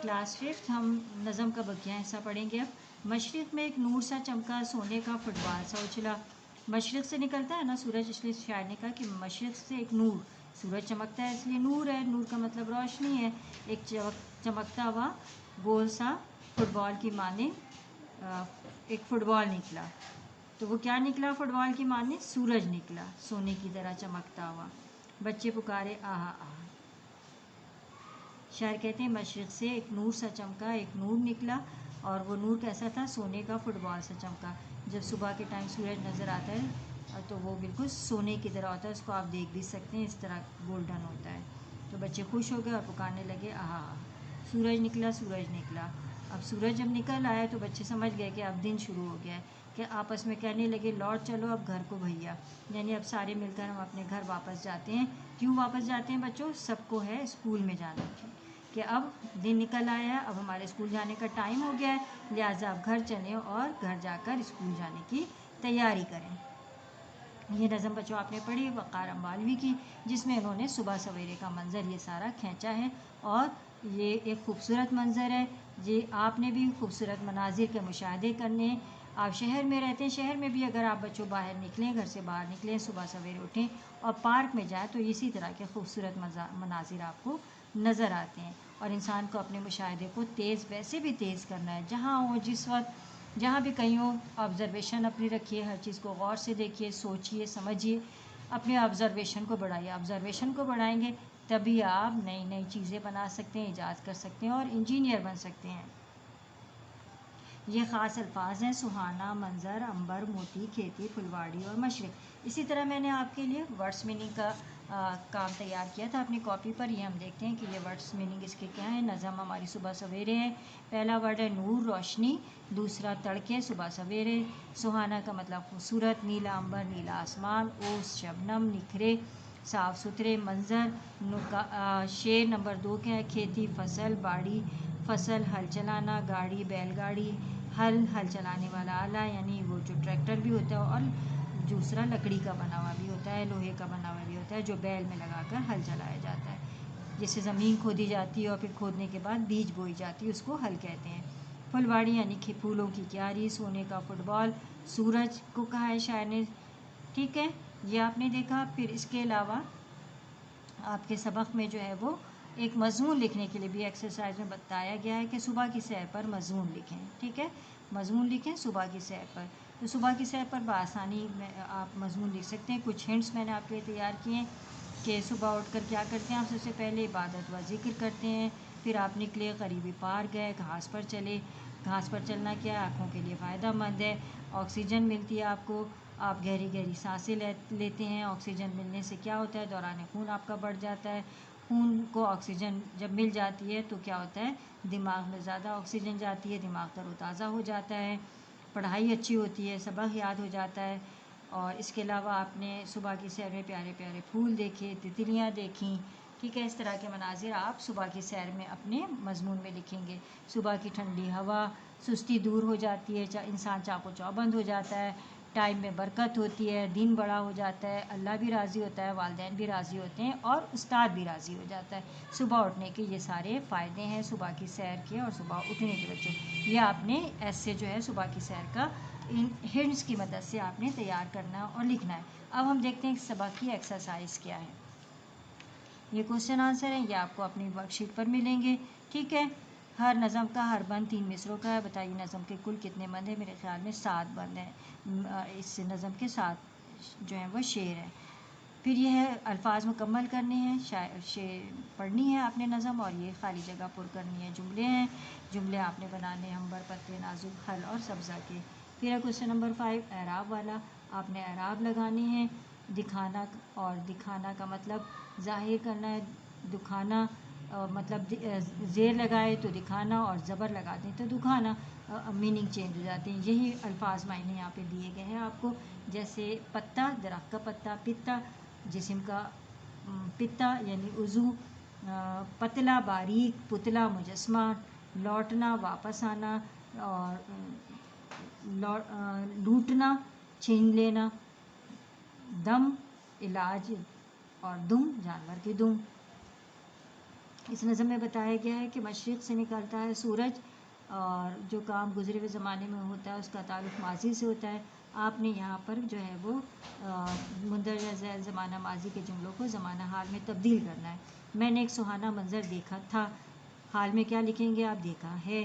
Class 5 हम नज़म का बकिया हिस्सा पढ़ेंगे। अब मशरिक़ में एक नूर सा चमका, सोने का फुटबॉल सा उछला। मशरिक़ से निकलता है ना सूरज, इसलिए शायर ने कहा कि मशरिक़ से एक नूर, सूरज चमकता है इसलिए नूर है, नूर का मतलब रोशनी है। एक चमकता हुआ गोल सा फुटबॉल की मानिंद एक फ़ुटबॉल निकला। तो वो क्या निकला फुटबॉल की मानिंद? सूरज निकला, सोने की तरह चमकता हुआ। बच्चे पुकारे आहा आहा। शायर कहते हैं मशरिक़ से एक नूर सा चमका, एक नूर निकला, और वो नूर कैसा था? सोने का फुटबॉल सा चमका। जब सुबह के टाइम सूरज नज़र आता है तो वो बिल्कुल सोने की तरह होता है, उसको आप देख भी सकते हैं, इस तरह गोल्डन होता है। तो बच्चे खुश हो गए और पुकारने लगे आहा आहा, सूरज निकला, सूरज निकला। अब सूरज जब निकल आया तो बच्चे समझ गए कि अब दिन शुरू हो गया है, कि आपस में कहने लगे लौट चलो अब घर को भैया, यानी अब सारे मिलकर हम अपने घर वापस जाते हैं। क्यों वापस जाते हैं बच्चों? सबको है स्कूल में जाना कि अब दिन निकल आया है, अब हमारे स्कूल जाने का टाइम हो गया है, लिहाजा अब घर चलें और घर जाकर स्कूल जाने की तैयारी करें। ये नज़म बच्चों आपने पढ़ी वक़ार अम्बालवी की, जिसमें उन्होंने सुबह सवेरे का मंज़र ये सारा खींचा है, और ये एक खूबसूरत मंज़र है। ये आपने भी खूबसूरत मनाजिर के मुशाहदे करने हैं। आप शहर में रहते हैं, शहर में भी अगर आप बच्चों बाहर निकलें, घर से बाहर निकलें, सुबह सवेरे उठें और पार्क में जाएँ तो इसी तरह के खूबसूरत मनाजिर आपको नज़र आते हैं। और इंसान को अपने मुशाहदे को तेज़, वैसे भी तेज़ करना है, जहाँ हो जिस वक्त जहाँ भी कहीं हो, ऑब्ज़र्वेशन अपनी रखिए, हर चीज़ को गौर से देखिए, सोचिए, समझिए, अपने ऑब्ज़र्वेशन को बढ़ाइए। ऑब्ज़र्वेशन को बढ़ाएंगे तभी आप नई नई चीज़ें बना सकते हैं, ईजाद कर सकते हैं और इंजीनियर बन सकते हैं। ये ख़ास अल्फाज हैं: सुहाना, मंज़र, अंबर, मोती, खेती, फुलवाड़ी और मशरिक़। इसी तरह मैंने आपके लिए वर्ड्स मीनिंग का काम तैयार किया था अपनी कॉपी पर। ये हम देखते हैं कि ये वर्ड्स मीनिंग इसके क्या है। नज़म हमारी सुबह सवेरे है। पहला वर्ड है नूर, रोशनी। दूसरा तड़के, सुबह सवेरे। सुहाना का मतलब खूबसूरत, नीला अंबर, नीला आसमान। ओस, शबनम, निखरे, साफ़ सुथरे। मंज़र, शेर। नंबर 2 क्या है? खेती, फसल, बाड़ी, फसल, हल चलाना, गाड़ी, बैलगाड़ी, हल चलाने वाला आला, यानी वो जो ट्रैक्टर भी होता है, और दूसरा लकड़ी का बना हुआ भी होता है, लोहे का बना हुआ भी होता है, जो बैल में लगाकर हल चलाया जाता है। जिससे ज़मीन खोदी जाती है और फिर खोदने के बाद बीज बोई जाती है, उसको हल कहते हैं। फुलवाड़ी यानी कि फूलों की क्यारी। सोने का फुटबॉल, सूरज को कहा है शायर ने। ठीक है, ये आपने देखा। फिर इसके अलावा आपके सबक में जो है वो एक मज़मून लिखने के लिए भी एक्सरसाइज में बताया गया है कि सुबह की सैर पर मज़मून लिखें। ठीक है, मज़मून लिखें सुबह की सैर पर। तो सुबह की सैर पर बआसानी में आप मज़मून लिख सकते हैं। कुछ हिंट्स मैंने आपके लिए तैयार किए हैं कि सुबह उठकर क्या करते हैं आप? सबसे पहले इबादत व ज़िक्र करते हैं, फिर आप निकले, करीबी पार्क गए, घास पर चले। घास पर चलना क्या है? आँखों के लिए फ़ायदेमंद है, ऑक्सीजन मिलती है आपको। आप गहरी गहरी सांसें लेते हैं। ऑक्सीजन मिलने से क्या होता है? दौरान खून आपका बढ़ जाता है। खून को ऑक्सीजन जब मिल जाती है तो क्या होता है? दिमाग में ज़्यादा ऑक्सीजन जाती है, दिमाग तरोताज़ा हो जाता है, पढ़ाई अच्छी होती है, सबक याद हो जाता है। और इसके अलावा आपने सुबह की सैर में प्यारे प्यारे फूल देखे, तितलियाँ देखीं। ठीक है, इस तरह के मनाजिर आप सुबह की सैर में अपने मज़मून में लिखेंगे। सुबह की ठंडी हवा, सुस्ती दूर हो जाती है, इंसान चाको चौबंद हो जाता है, टाइम में बरकत होती है, दिन बड़ा हो जाता है, अल्लाह भी राज़ी होता है, वालिदैन भी राज़ी होते हैं और उस्ताद भी राज़ी हो जाता है। सुबह उठने के ये सारे फ़ायदे हैं सुबह की सैर के और सुबह उठने के। बच्चों, ये आपने ऐसे जो है सुबह की सैर का इन हिंट्स की मदद से आपने तैयार करना और लिखना है। अब हम देखते हैं सबक की एक्सरसाइज क्या है। ये क्वेश्चन आंसर है, ये आपको अपनी वर्कशीट पर मिलेंगे। ठीक है, हर नज़म का हर बंद 3 मिसरों का है। बताइए नज़म के कुल कितने बंद हैं? मेरे ख्याल में 7 बंद हैं। इस नज़म के 7 जो हैं वो शेर हैं। फिर ये है अल्फाज मुकम्मल करने हैं, शेर पढ़नी है आपने नज़म, और ये खाली जगह पुर करनी है। जुमले हैं, जुमले आपने बनाने हैं अंबर, पत्ते, नाजुक, हल और सब्ज़ा के। फिर है क्वेश्चन नंबर 5 एराब वाला। आपने एराब लगाने हैं। दिखाना, और दिखाना का मतलब ज़ाहिर करना है। दुखाना मतलब ज़ेर लगाए तो दिखाना और ज़बर लगा दें तो दुखाना, मीनिंग चेंज हो जाते हैं। यही अल्फाज मायने यहाँ पे दिए गए हैं आपको। जैसे पत्ता, दरख्त का पत्ता। पित्ता, जिस्म का पित्ता यानी उज़ू। पतला, बारीक, पुतला, मुजस्मा। लौटना, वापस आना, और लूटना, छीन लेना। दम, इलाज, और दुम, जानवर की दुम। اس نظم میں بتایا گیا ہے کہ مشرق سے نکلتا ہے سورج، اور جو کام گزرے ہوئے زمانے میں ہوتا ہے اس کا تعلق ماضی سے ہوتا ہے. آپ نے یہاں پر جو ہے وہ مندرجہ ذیل زمانہ ماضی کے جملوں کو زمانہ حال میں تبدیل کرنا ہے. میں نے ایک سہانا منظر دیکھا تھا. حال میں کیا لکھیں گے آپ؟ دیکھا ہے.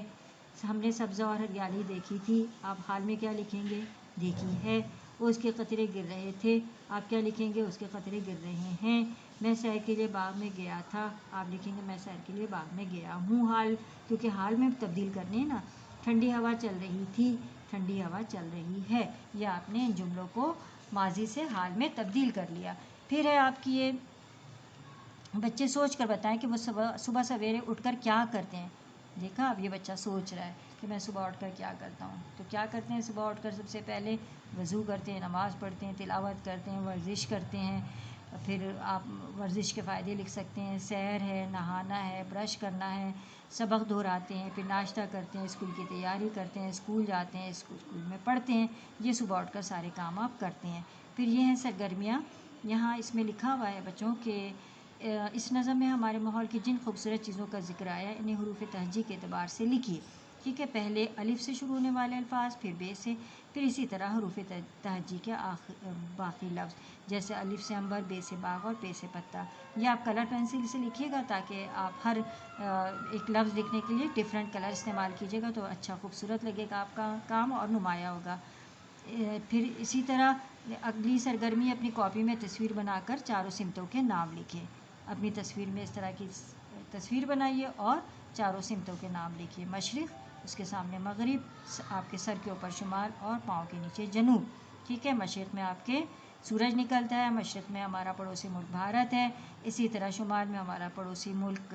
ہم نے سبزہ اور ہریالی دیکھی تھی. آپ حال میں کیا لکھیں گے؟ دیکھی ہے. اس کے قطرے گر رہے تھے. آپ کیا لکھیں گے؟ اس کے قطرے گر رہے ہیں. میں سیر کے لیے باغ میں گیا تھا. آپ لکھیں گے میں سیر کے لیے باغ میں گیا ہوں. حال، کیونکہ حال میں تبدیل کرنے نا. ٹھنڈی ہوا چل رہی تھی. ٹھنڈی ہوا چل رہی ہے. یہ آپ نے ان جملوں کو ماضی سے حال میں تبدیل کر لیا. پھر ہے آپ کی یہ بچے سوچ کر بتائیں کہ وہ صبح سویرے اٹھ کر کیا کرتے ہیں. دیکھا اب یہ بچہ سوچ رہا ہے کہ میں صبح اٹھ کر کیا کرتا ہوں. تو کیا کرتے ہیں صبح اٹھ کر؟ سب سے پہلے وضو کرتے ہیں، نماز پڑھتے ہیں، تلاوت کرتے ہیں، ورزش کرتے ہیں. پھر آپ ورزش کے فائدے لکھ سکتے ہیں. سیر ہے، نہانا ہے، برش کرنا ہے، سبق دہراتے ہیں، پھر ناشتہ کرتے ہیں، اسکول کی تیاری کرتے ہیں، اسکول جاتے ہیں، اسکول میں پڑھتے ہیں. یہ صبح اٹھ کر سارے کام آپ کرتے ہیں. پھر یہ ہیں سرگرمیاں. یہاں اس میں لکھا ہوا ہے بچوں کہ اس نظم میں ہمارے ماحول کی جن خوبصورت چیزوں کا ذکر آیا ہے انہیں حروف تہجی کے اعتبار سے لکھیے. ٹھیک ہے، پہلے الف سے شروع ہونے والے الفاظ، پھر بے سے، پھر اسی طرح حروف تہجی کے باقی لفظ، جیسے الف سے عنبر، بے سے باغ اور پے سے پتا. یہ آپ کلر پینسل سے لکھیے گا تاکہ آپ ہر ایک لفظ لکھنے کے لیے ڈفرینٹ کلر استعمال کیجیے گا تو اچھا خوبصورت لگے گا آپ کا کام اور نمایاں ہوگا. پھر اسی طرح اگلی سرگرمی اپنی کاپی میں تصویر بنا کر چاروں سمتوں کے نام لکھیں. اپنی تصویر میں اس طرح کی تصویر بنائیے اور چاروں سمتوں کے نام لکھیے. مشرق، اس کے سامنے مغرب، آپ کے سر کے اوپر شمال اور پاؤں کے نیچے جنوب. ٹھیک ہے، مشرق میں آپ کے سورج نکلتا ہے. مشرق میں ہمارا پڑوسی ملک بھارت ہے. اسی طرح شمال میں ہمارا پڑوسی ملک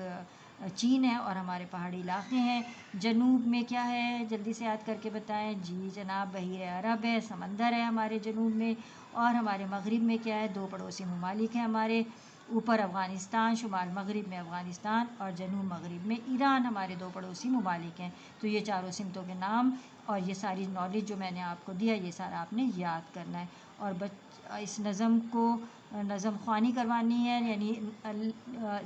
چین ہے اور ہمارے پہاڑی علاقے ہیں. جنوب میں کیا ہے؟ جلدی سے یاد کر کے بتائیں. جی جناب، بحیر عرب ہے، سمندر ہے ہمارے جنوب میں. اور ہمارے مغرب میں کیا ہے؟ دو پڑوسی ممالک ہیں ہمارے. اوپر افغانستان، شمال مغرب میں افغانستان اور جنوب مغرب میں ایران، ہمارے دو پڑوسی ممالک ہیں. تو یہ چاروں سمتوں کے نام اور یہ ساری نالج جو میں نے آپ کو دیا یہ سارا آپ نے یاد کرنا ہے. اور اس نظم کو نظم خوانی کروانی ہے، یعنی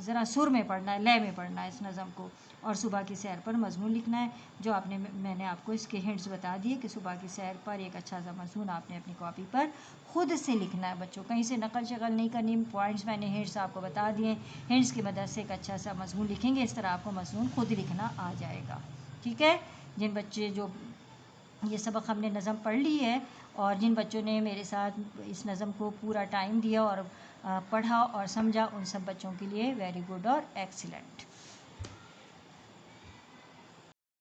ذرا سر میں پڑھنا ہے، لے میں پڑھنا ہے اس نظم کو. اور صبح کی سیر پر مضمون لکھنا ہے جو میں نے آپ کو اس کے ہنٹس بتا دیے کہ صبح کی سیر پر ایک اچھا سا مضمون آپ نے اپنی کاپی پر خود سے لکھنا ہے. بچوں کہیں سے نقل شکل نہیں کرنی. پوائنٹس میں نے ہنٹس آپ کو بتا دیے. ہنٹس کی مدد سے ایک اچھا سا مضمون لکھیں گے. اس طرح آپ کو مضمون خود لکھنا آ جائے گا. ٹھیک ہے، جن بچے جو یہ سبق ہم نے نظم پڑھ لی ہے اور جن بچوں نے میرے ساتھ اس نظم کو پورا ٹائم دیا اور پڑھا اور سمجھا، ان سب بچوں کے لیے ویری گڈ اور ایکسیلنٹ.